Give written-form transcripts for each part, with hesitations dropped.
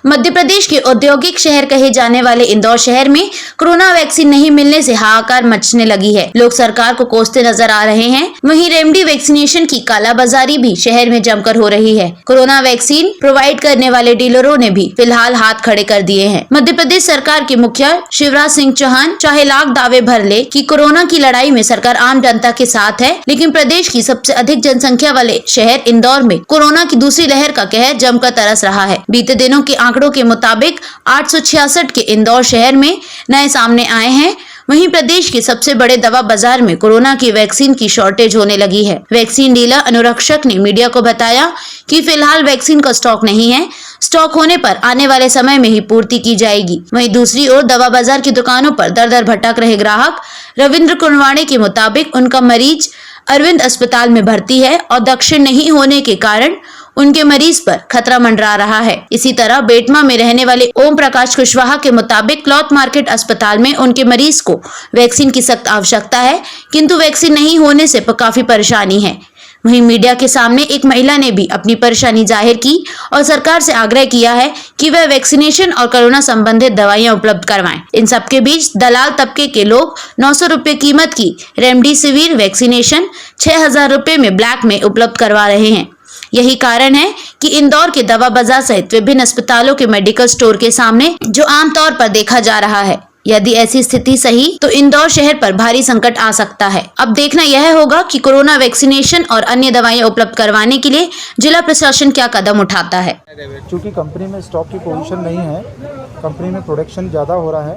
मध्य प्रदेश के औद्योगिक शहर कहे जाने वाले इंदौर शहर में कोरोना वैक्सीन नहीं मिलने से हाहाकार मचने लगी है। लोग सरकार को कोसते नजर आ रहे हैं। वहीं रेमडी वैक्सीनेशन की कालाबाजारी भी शहर में जमकर हो रही है। कोरोना वैक्सीन प्रोवाइड करने वाले डीलरों ने भी फिलहाल हाथ खड़े कर दिए हैं। मध्य प्रदेश सरकार के मुखिया शिवराज सिंह चौहान चाहे लाख दावे भर ले कि कोरोना की लड़ाई में सरकार आम जनता के साथ है, लेकिन प्रदेश की सबसे अधिक जनसंख्या वाले शहर इंदौर में कोरोना की दूसरी लहर का कहर जमकर तरस रहा है। बीते दिनों के आंकड़ों के मुताबिक 866 के इंदौर शहर में नए सामने आए हैं। वहीं प्रदेश के सबसे बड़े दवा बाजार में कोरोना की वैक्सीन की शॉर्टेज होने लगी है। वैक्सीन डीलर अनुरक्षक ने मीडिया को बताया कि फिलहाल वैक्सीन का स्टॉक नहीं है, स्टॉक होने पर आने वाले समय में ही पूर्ति की जाएगी। वहीं दूसरी ओर दवा बाजार की दुकानों पर दर दर भटक रहे ग्राहक। रविंद्र कुनवाड़े के मुताबिक उनका मरीज अरविंद अस्पताल में भर्ती है और दक्षिण नहीं होने के कारण उनके मरीज पर खतरा मंडरा रहा है। इसी तरह बेटमा में रहने वाले ओम प्रकाश कुशवाहा के मुताबिक क्लॉथ मार्केट अस्पताल में उनके मरीज को वैक्सीन की सख्त आवश्यकता है, किंतु वैक्सीन नहीं होने से काफी परेशानी है। वहीं मीडिया के सामने एक महिला ने भी अपनी परेशानी जाहिर की और सरकार से आग्रह किया है कि वह वैक्सीनेशन और कोरोना संबंधित दवाइयां उपलब्ध करवाएं। इन सबके बीच दलाल तबके के लोग 900 रुपए कीमत की रेमडेसिविर वैक्सीनेशन 6000 रुपए में ब्लैक में उपलब्ध करवा रहे हैं। यही कारण है कि इंदौर के दवा बाजार सहित विभिन्न अस्पतालों के मेडिकल स्टोर के सामने जो आमतौर पर देखा जा रहा है। यदि ऐसी स्थिति सही तो इंदौर शहर पर भारी संकट आ सकता है। अब देखना यह होगा कि कोरोना वैक्सीनेशन और अन्य दवाइयां उपलब्ध करवाने के लिए जिला प्रशासन क्या कदम उठाता है। क्योंकि कंपनी में स्टॉक की पोजीशन नहीं है, कंपनी में प्रोडक्शन ज़्यादा हो रहा है,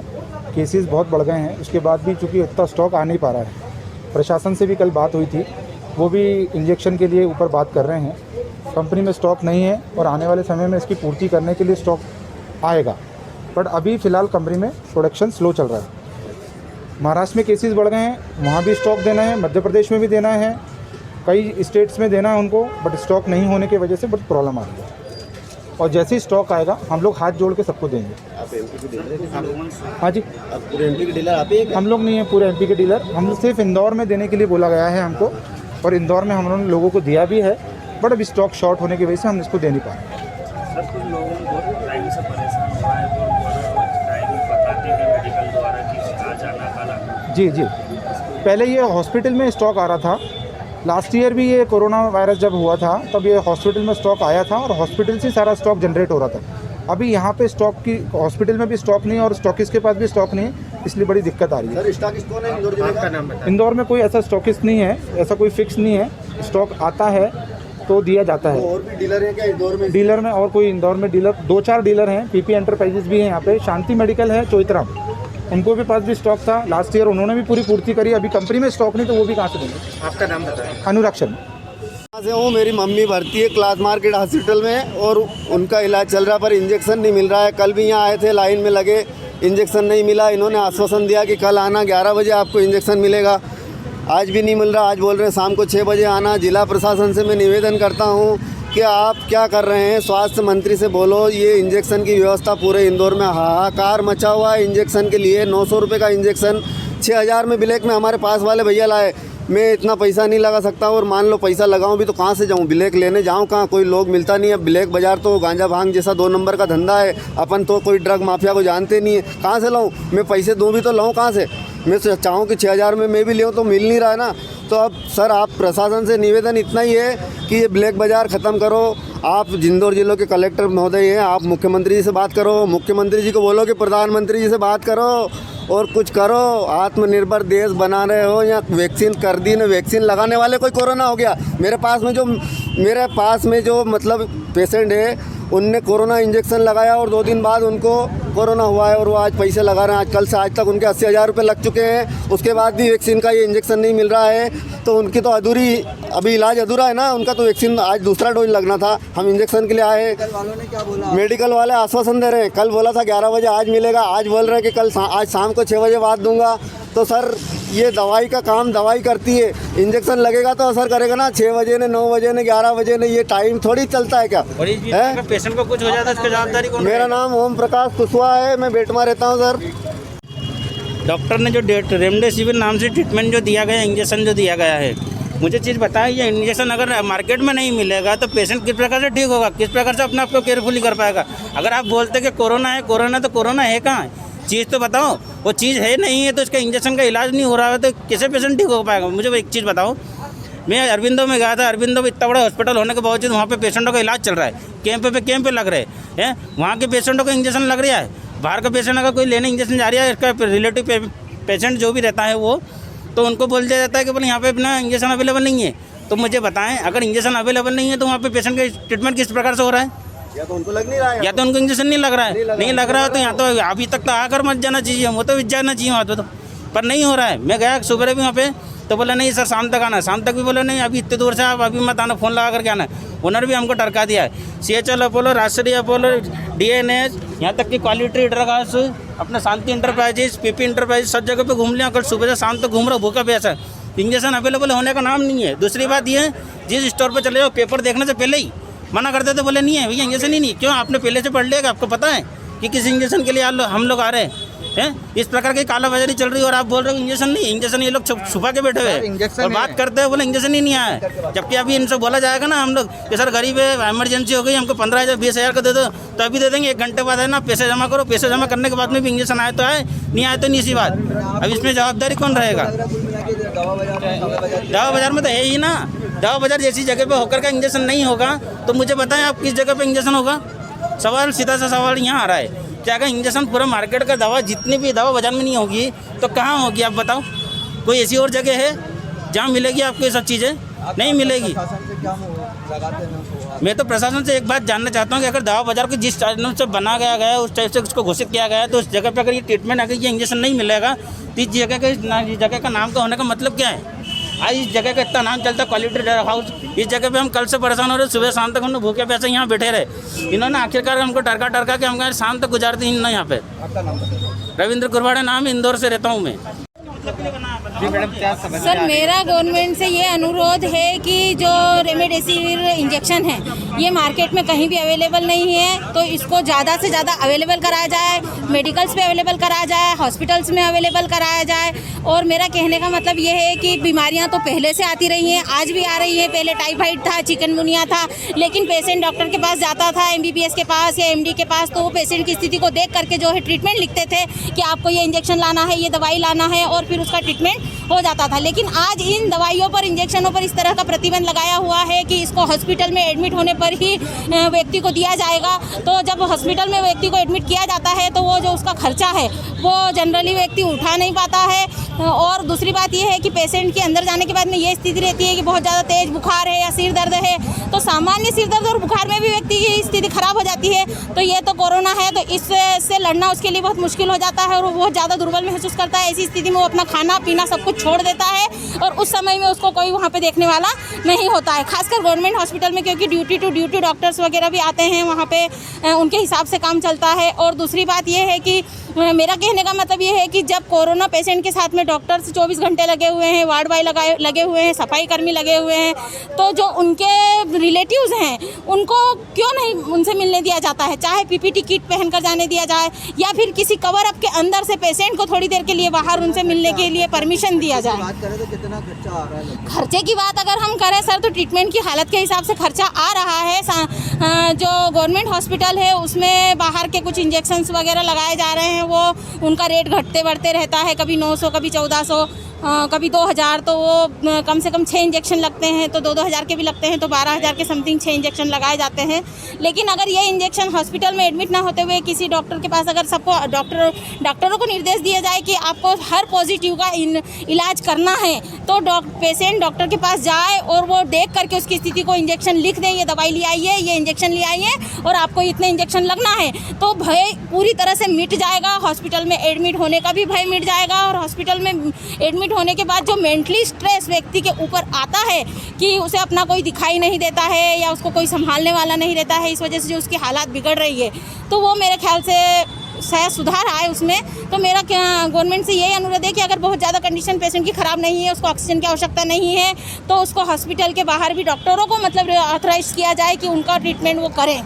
केसेस बहुत बढ़ गए हैं, उसके बाद भी चूँकि इतना स्टॉक आ नहीं पा रहा है। प्रशासन से भी कल बात हुई थी, वो भी इंजेक्शन के लिए ऊपर बात कर रहे हैं। कंपनी में स्टॉक नहीं है और आने वाले समय में इसकी पूर्ति करने के लिए स्टॉक आएगा, बट अभी फ़िलहाल कंपनी में प्रोडक्शन स्लो चल रहा है। महाराष्ट्र में केसेस बढ़ गए हैं, वहाँ भी स्टॉक देना है, मध्य प्रदेश में भी देना है, कई स्टेट्स में देना है उनको, बट स्टॉक नहीं होने की वजह से बहुत प्रॉब्लम आ रही है। और जैसे ही स्टॉक आएगा हम लोग हाथ जोड़ के सबको देंगे। आप एमपी के डीलर हैं? हाँ जी, पूरे एमपी के डीलर आप ही? हम लोग नहीं हैं पूरे एमपी के डीलर, हम सिर्फ इंदौर में देने के लिए बोला गया है हमको, और इंदौर में हम लोगों को दिया भी है, बट अभी स्टॉक शॉर्ट होने की वजह से हम इसको दे नहीं पा रहे। सर, कुछ लोगों को बहुत टाइम से परेशान हो रहा है, तो उनको टाइम बताते हैं मेडिकल द्वारा कि आज आना कल आना। जी जी, पहले ये हॉस्पिटल में स्टॉक आ रहा था। लास्ट ईयर भी ये कोरोना वायरस जब हुआ था तब ये हॉस्पिटल में स्टॉक आया था और हॉस्पिटल से सारा स्टॉक जनरेट हो रहा था। अभी यहाँ पे स्टॉक की हॉस्पिटल में भी स्टॉक नहीं है और स्टॉकिस्ट के पास भी स्टॉक नहीं है, इसलिए बड़ी दिक्कत आ रही है। सर, स्टॉकिस्ट कौन है इंदौर जिले का? नाम बताइए। इंदौर में कोई ऐसा स्टॉकिस्ट नहीं है, ऐसा कोई फिक्स नहीं है। स्टॉक आता है तो दिया जाता है। तो और भी डीलर हैं क्या इंदौर में? डीलर में और कोई इंदौर में डीलर 2-4 डीलर हैं। पीपी एंटरप्राइजेस भी है यहाँ पे, शांति मेडिकल है चोइथराम, उनको भी पास भी स्टॉक था लास्ट ईयर, उन्होंने भी पूरी पूर्ति करी। अभी कंपनी में स्टॉक नहीं तो वो भी कहाँ से देंगे। आपका नाम बताएं। अनुरक्षण से हूँ, मेरी मम्मी भर्ती है क्लॉथ मार्केट हॉस्पिटल में और उनका इलाज चल रहा है, पर इंजेक्शन नहीं मिल रहा है। कल भी यहाँ आए थे, लाइन में लगे, इंजेक्शन नहीं मिला। इन्होंने आश्वासन दिया कि कल आना 11 बजे आपको इंजेक्शन मिलेगा, आज भी नहीं मिल रहा। आज बोल रहे हैं शाम को 6 बजे आना। जिला प्रशासन से मैं निवेदन करता हूँ कि आप क्या कर रहे हैं, स्वास्थ्य मंत्री से बोलो, ये इंजेक्शन की व्यवस्था पूरे इंदौर में हाहाकार मचा हुआ है। इंजेक्शन के लिए 900 रुपये का इंजेक्शन 6000 में ब्लैक में हमारे पास वाले भैया लाए। मैं इतना पैसा नहीं लगा सकता, और मान लो पैसा लगाऊं भी तो कहाँ से जाऊं, ब्लैक लेने जाऊं कहाँ, कोई लोग मिलता नहीं है। ब्लैक बाज़ार तो गांजा भांग जैसा 2 नंबर का धंधा है, अपन तो कोई ड्रग माफिया को जानते नहीं है। कहाँ से लाऊं मैं, पैसे दूं भी तो लाऊं कहाँ से? मैं चाहूँ कि 6000 में मैं भी लेऊँ तो मिल नहीं रहा है ना। तो अब सर, आप प्रशासन से निवेदन इतना ही है कि ये ब्लैक बाज़ार ख़त्म करो। आप इंदौर जिलों के कलेक्टर महोदय हैं, आप मुख्यमंत्री जी से बात करो, मुख्यमंत्री जी को बोलो कि प्रधानमंत्री जी से बात करो और कुछ करो। आत्मनिर्भर देश बना रहे हो या वैक्सीन कर दी ना, वैक्सीन लगाने वाले कोई कोरोना हो गया। मेरे पास में जो मतलब पेशेंट है, उनने कोरोना इंजेक्शन लगाया और 2 दिन बाद उनको कोरोना हुआ है और वो आज पैसे लगा रहे हैं। आज कल से आज तक उनके 80,000 रुपये लग चुके हैं, उसके बाद भी वैक्सीन का ये इंजेक्शन नहीं मिल रहा है। तो उनकी तो अधूरी, अभी इलाज अधूरा है ना उनका, तो वैक्सीन आज दूसरा डोज लगना था। हम इंजेक्शन के लिए आए। मेडिकल वालों ने क्या बोला? मेडिकल वाले आश्वासन दे रहे हैं, कल बोला था 11 बजे आज मिलेगा, आज बोल रहे हैं कि आज शाम को 6 बजे बाद दूंगा। तो सर, ये दवाई का काम दवाई करती है, इंजेक्शन लगेगा तो असर करेगा ना। 6 बजे ने, 9 बजे ने, 11 बजे ने, ये टाइम थोड़ी चलता है क्या है? पेशेंट को कुछ हो जाता है, इसकी जवाबदारी कौन? मेरा नाम ओम प्रकाश कुशवाहा है, मैं बेटमा रहता हूँ सर। डॉक्टर ने जो रेमडेसिविर नाम से ट्रीटमेंट जो दिया गया, इंजेक्शन जो दिया गया है, मुझे चीज़ बताएं, ये इंजेक्शन अगर मार्केट में नहीं मिलेगा तो पेशेंट किस प्रकार से ठीक होगा, किस प्रकार से अपने आप को केयरफुली कर पाएगा। अगर आप बोलते कि कोरोना है, कोरोना तो कोरोना है कहाँ, चीज़ तो बताओ। वो चीज़ है नहीं है तो इसका इंजेक्शन का इलाज नहीं हो रहा है तो कैसे पेशेंट ठीक हो पाएगा। मुझे एक चीज़ बताओ, मैं अरविंदो में गया था, अरविंदो में इतना बड़ा हॉस्पिटल होने के बावजूद वहाँ पे पेशेंटों का इलाज चल रहा है, कैंप पे लग रहे हैं, वहाँ के पेशेंटों को इंजेक्शन लग रहा है। बाहर का पेशेंट अगर कोई लेने इंजेक्शन जा रहा है, इसका रिलेटिव पेशेंट जो भी रहता है वो, तो उनको बोल दिया जाता है कि बोले यहाँ पे अपना इंजेक्शन अवेलेबल नहीं है। तो मुझे बताएं, अगर इंजेक्शन अवेलेबल नहीं है तो वहाँ पे पेशेंट का ट्रीटमेंट किस प्रकार से हो रहा है? या तो उनको लग नहीं रहा है, या तो उनको इंजेक्शन नहीं लग रहा है, नहीं लग रहा है तो यहाँ तो अभी तक तो आकर मत जाना चाहिए, वो तो जाना चाहिए वहाँ पे तो, पर नहीं हो रहा है। मैं गया सुबह भी वहाँ पे तो बोला नहीं सर शाम तक आना है, शाम तक भी बोला नहीं अभी इतने दूर से आप अभी मत आना, फ़ोन लगा करके आना है। ओनर भी हमको टरका दिया है, CHL Apollo, Rajshree Apollo, DNH, यहाँ तक कि क्वालिटी ड्रग हाउस, अपना शांति इंटरप्राइजेस, PP इंटरप्राइजेस, सब जगह पे घूम लिया, कल सुबह से शाम तक घूम रहा हूँ, भूखा प्यासा। इंजेक्शन अवेलेबल होने का नाम नहीं है। दूसरी बात ये है, जिस स्टोर पर चले जाओ पेपर देखने से पहले ही मना करते थे, बोले नहीं है भैया इंजेक्शन ही नहीं। क्यों? आपने पहले से पढ़ लिया कि आपको पता है कि किस इंजेक्शन के लिए हम लोग आ रहे हैं। इस प्रकार की कालाबाजारी चल रही है और आप बोल रहे हो इंजेक्शन नहीं, इंजेक्शन ये लोग छुपा के बैठे हुए हैं और बात करते हैं बोले इंजेक्शन ही नहीं आया है। जबकि अभी इनसे बोला जाएगा ना हम लोग कि सर गरीब है, इमरजेंसी हो गई, हमको 15,000 20,000 का दे दो, तो अभी दे देंगे। 1 घंटे बाद है ना पैसे जमा करो, पैसे जमा करने के बाद में भी इंजेक्शन आए तो आए, नहीं आए तो नहीं। सी बात, अब इसमें जवाबदारी कौन रहेगा? दवा बाजार में तो है ही ना, दवा बाजार जैसी जगह पे होकर का इंजेक्शन नहीं होगा तो मुझे बताएं आप किस जगह पे इंजेक्शन होगा? सवाल सीधा सा सवाल यहाँ आ रहा है क्या अगर इंजेक्शन पूरा मार्केट का दवा जितनी भी दवा बाजार में नहीं होगी तो कहाँ होगी आप बताओ? कोई ऐसी और जगह है जहाँ मिलेगी आपको ये सब चीज़ें? नहीं मिलेगी। मैं तो प्रशासन से एक बात जानना चाहता हूँ कि अगर दवा बाजार को जिस टाइप से बना गया है उस टाइप से उसको घोषित किया गया है तो उस जगह पर अगर ये ट्रीटमेंट अगर ये इंजेक्शन नहीं मिलेगा तो इस जगह का नाम का होने का मतलब क्या है? आज इस जगह का इतना नाम चलता है क्वालिटी ड्रग हाउस, इस जगह पे हम कल से परेशान हो रहे, सुबह शाम तक हम लोग भूखे प्यासे यहाँ बैठे रहे। इन्होंने आखिरकार हमको टरका के हम शाम तक गुजारते हैं यहाँ पे। रविंद्र कुरवाड़े नाम, इंदौर से रहता हूँ मैं। सर मेरा गवर्नमेंट से ये अनुरोध है कि जो रेमडेसिविर इंजेक्शन है ये मार्केट में कहीं भी अवेलेबल नहीं है, तो इसको ज़्यादा से ज़्यादा अवेलेबल कराया जाए, मेडिकल्स पे अवेलेबल कराया जाए, हॉस्पिटल्स में अवेलेबल कराया जाए। और मेरा कहने का मतलब ये है कि बीमारियां तो पहले से आती रही हैं, आज भी आ रही हैं। पहले टाइफाइड था, चिकनगुनिया था, लेकिन पेशेंट डॉक्टर के पास जाता था, MBBS के पास या MD के पास, तो वो पेशेंट की स्थिति को देख करके जो है ट्रीटमेंट लिखते थे कि आपको ये इंजेक्शन लाना है, ये दवाई लाना है, और फिर उसका ट्रीटमेंट हो जाता था। लेकिन आज इन दवाइयों पर, इंजेक्शनों पर इस तरह का प्रतिबंध लगाया हुआ है कि इसको हॉस्पिटल में एडमिट होने पर ही व्यक्ति को दिया जाएगा। तो जब हॉस्पिटल में व्यक्ति को एडमिट किया जाता है तो वो जो उसका खर्चा है वो जनरली व्यक्ति उठा नहीं पाता है। और दूसरी बात ये है कि पेशेंट के अंदर जाने के बाद में ये स्थिति रहती है कि बहुत ज़्यादा तेज बुखार है या सिर दर्द है, तो सामान्य सिर दर्द और बुखार में भी व्यक्ति की स्थिति खराब हो जाती है। तो ये तो कोरोना है, तो इससे लड़ना उसके लिए बहुत मुश्किल हो जाता है और वो बहुत ज़्यादा दुर्बल महसूस करता है। ऐसी स्थिति में वो अपना खाना पीना सब कुछ छोड़ देता है और उस समय में उसको कोई वहाँ पे देखने वाला नहीं होता है। खासकर गवर्नमेंट हॉस्पिटल में, क्योंकि ड्यूटी टू ड्यूटी डॉक्टर्स वगैरह भी आते हैं वहाँ पे, उनके हिसाब से काम चलता है। और दूसरी बात ये है कि मेरा कहने का मतलब ये है कि जब कोरोना पेशेंट के साथ में डॉक्टर्स 24 घंटे लगे हुए हैं, वार्ड बॉय लगे हुए हैं, सफाई कर्मी लगे हुए हैं, तो जो उनके रिलेटिव्स हैं उनको क्यों नहीं उनसे मिलने दिया जाता है? चाहे PPT किट पहनकर जाने दिया जाए या फिर किसी कवर अप के अंदर से पेशेंट को थोड़ी देर के लिए बाहर उनसे मिलने के लिए परमिशन दिया जाए। बात करें तो कितना खर्चा आ रहा है? खर्चे की बात अगर हम करें सर तो ट्रीटमेंट की हालत के हिसाब से खर्चा आ रहा है। जो गवर्नमेंट हॉस्पिटल है उसमें बाहर के कुछ इंजेक्शन्स वगैरह लगाए जा रहे हैं, वो उनका रेट घटते बढ़ते रहता है, कभी 900 कभी 1400 कभी 2000, तो वो कम से कम 6 इंजेक्शन लगते हैं, तो 2-2 हज़ार के भी लगते हैं, तो 12,000 के समथिंग 6 इंजेक्शन लगाए जाते हैं। लेकिन अगर ये इंजेक्शन हॉस्पिटल में एडमिट ना होते हुए किसी डॉक्टर के पास अगर सबको डॉक्टरों को निर्देश दिया जाए कि आपको हर पॉजिटिव का इलाज करना है, तो पेशेंट डॉक्टर के पास जाए और वो देख करके उसकी स्थिति को इंजेक्शन लिख दें, ये दवाई ले आइए, ये इंजेक्शन ले आइए और आपको इतने इंजेक्शन लगना है, तो भय पूरी तरह से मिट जाएगा। हॉस्पिटल में एडमिट होने का भी भय मिट जाएगा और हॉस्पिटल में एडमिट होने के बाद जो मेंटली स्ट्रेस व्यक्ति के ऊपर आता है कि उसे अपना कोई दिखाई नहीं देता है या उसको कोई संभालने वाला नहीं रहता है, इस वजह से जो उसकी हालात बिगड़ रही है, तो वो मेरे ख्याल से शायद सुधार आए उसमें। तो मेरा गवर्नमेंट से यही अनुरोध है कि अगर बहुत ज़्यादा कंडीशन पेशेंट की ख़राब नहीं है, उसको ऑक्सीजन की आवश्यकता नहीं है, तो उसको हॉस्पिटल के बाहर भी डॉक्टरों को मतलब ऑथराइज किया जाए कि उनका ट्रीटमेंट वो करें।